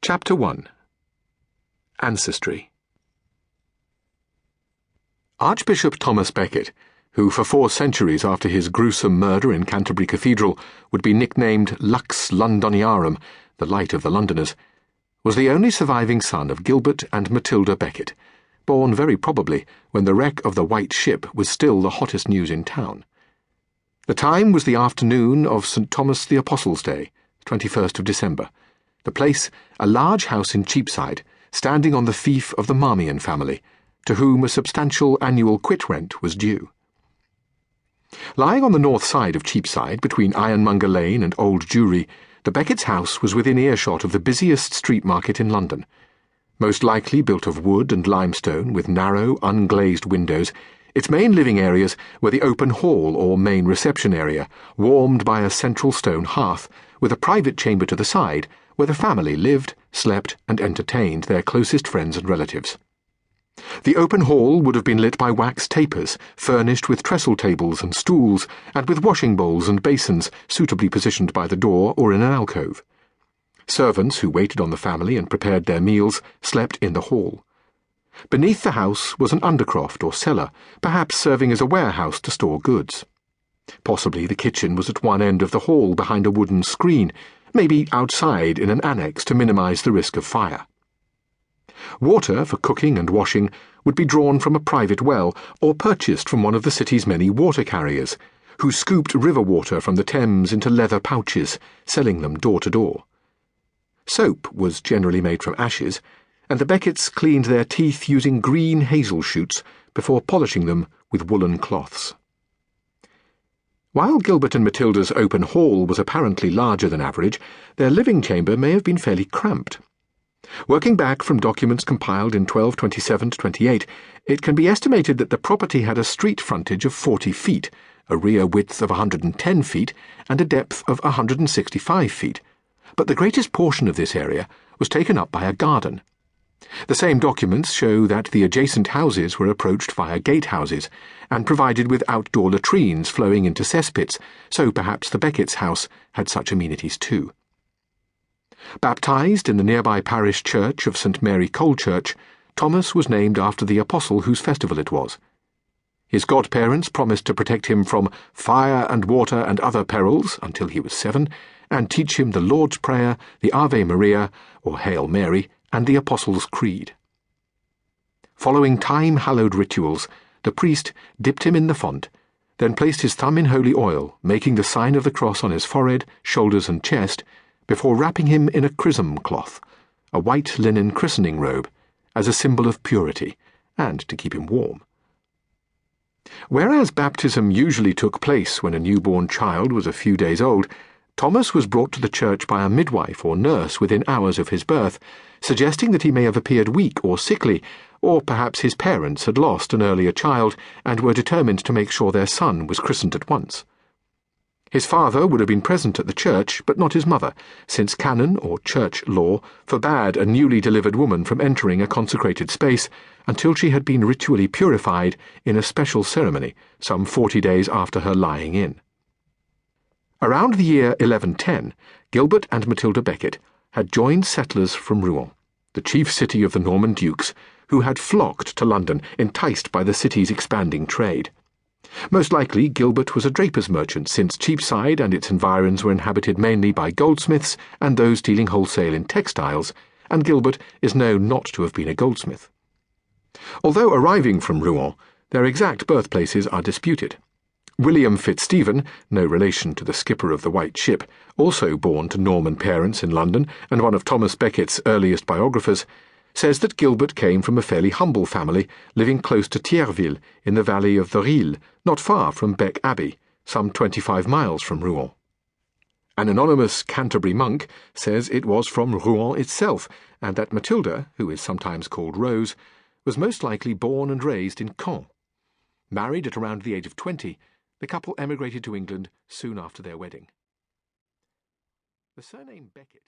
Chapter 1. Ancestry. Archbishop Thomas Becket, who for 4 centuries after his gruesome murder in Canterbury Cathedral would be nicknamed Lux Londoniarum, the light of the Londoners, was the only surviving son of Gilbert and Matilda Becket, born very probably when the wreck of the White Ship was still the hottest news in town. The time was the afternoon of St. Thomas the Apostle's Day, 21st of December. The place, a large house in Cheapside, standing on the fief of the Marmion family, to whom a substantial annual quit-rent was due. Lying on the north side of Cheapside, between Ironmonger Lane and Old Jewry, the Becket's house was within earshot of the busiest street market in London. Most likely built of wood and limestone, with narrow, unglazed windows, its main living areas were the open hall or main reception area, warmed by a central stone hearth, with a private chamber to the side, where the family lived, slept, and entertained their closest friends and relatives. The open hall would have been lit by wax tapers, furnished with trestle tables and stools, and with washing bowls and basins suitably positioned by the door or in an alcove. Servants who waited on the family and prepared their meals slept in the hall. Beneath the house was an undercroft or cellar, perhaps serving as a warehouse to store goods. Possibly the kitchen was at one end of the hall behind a wooden screen, maybe outside in an annex to minimize the risk of fire. Water for cooking and washing would be drawn from a private well or purchased from one of the city's many water carriers, who scooped river water from the Thames into leather pouches, selling them door to door. Soap was generally made from ashes, and the Beckets cleaned their teeth using green hazel shoots before polishing them with woolen cloths. While Gilbert and Matilda's open hall was apparently larger than average, their living chamber may have been fairly cramped. Working back from documents compiled in 1227-28, it can be estimated that the property had a street frontage of 40 feet, a rear width of 110 feet, and a depth of 165 feet, but the greatest portion of this area was taken up by a garden. The same documents show that the adjacent houses were approached via gatehouses and provided with outdoor latrines flowing into cesspits, so perhaps the Beckets' house had such amenities too. Baptized in the nearby parish church of St. Mary Colechurch, Thomas was named after the apostle whose festival it was. His godparents promised to protect him from fire and water and other perils until he was 7, and teach him the Lord's Prayer, the Ave Maria, or Hail Mary, and the Apostles' Creed. Following time-hallowed rituals, the priest dipped him in the font, then placed his thumb in holy oil, making the sign of the cross on his forehead, shoulders, and chest, before wrapping him in a chrism cloth, a white linen christening robe, as a symbol of purity, and to keep him warm. Whereas baptism usually took place when a newborn child was a few days old, Thomas was brought to the church by a midwife or nurse within hours of his birth, suggesting that he may have appeared weak or sickly, or perhaps his parents had lost an earlier child and were determined to make sure their son was christened at once. His father would have been present at the church, but not his mother, since canon or church law forbade a newly delivered woman from entering a consecrated space until she had been ritually purified in a special ceremony some 40 days after her lying in. Around the year 1110, Gilbert and Matilda Becket had joined settlers from Rouen, the chief city of the Norman dukes, who had flocked to London, enticed by the city's expanding trade. Most likely, Gilbert was a draper's merchant, since Cheapside and its environs were inhabited mainly by goldsmiths and those dealing wholesale in textiles, and Gilbert is known not to have been a goldsmith. Although arriving from Rouen, their exact birthplaces are disputed. William Fitzstephen, no relation to the skipper of the White Ship, also born to Norman parents in London and one of Thomas Becket's earliest biographers, says that Gilbert came from a fairly humble family living close to Thierville in the valley of the Rille, not far from Bec Abbey, some 25 miles from Rouen. An anonymous Canterbury monk says it was from Rouen itself, and that Matilda, who is sometimes called Rose, was most likely born and raised in Caen. Married at around the age of 20, the couple emigrated to England soon after their wedding. The surname Becket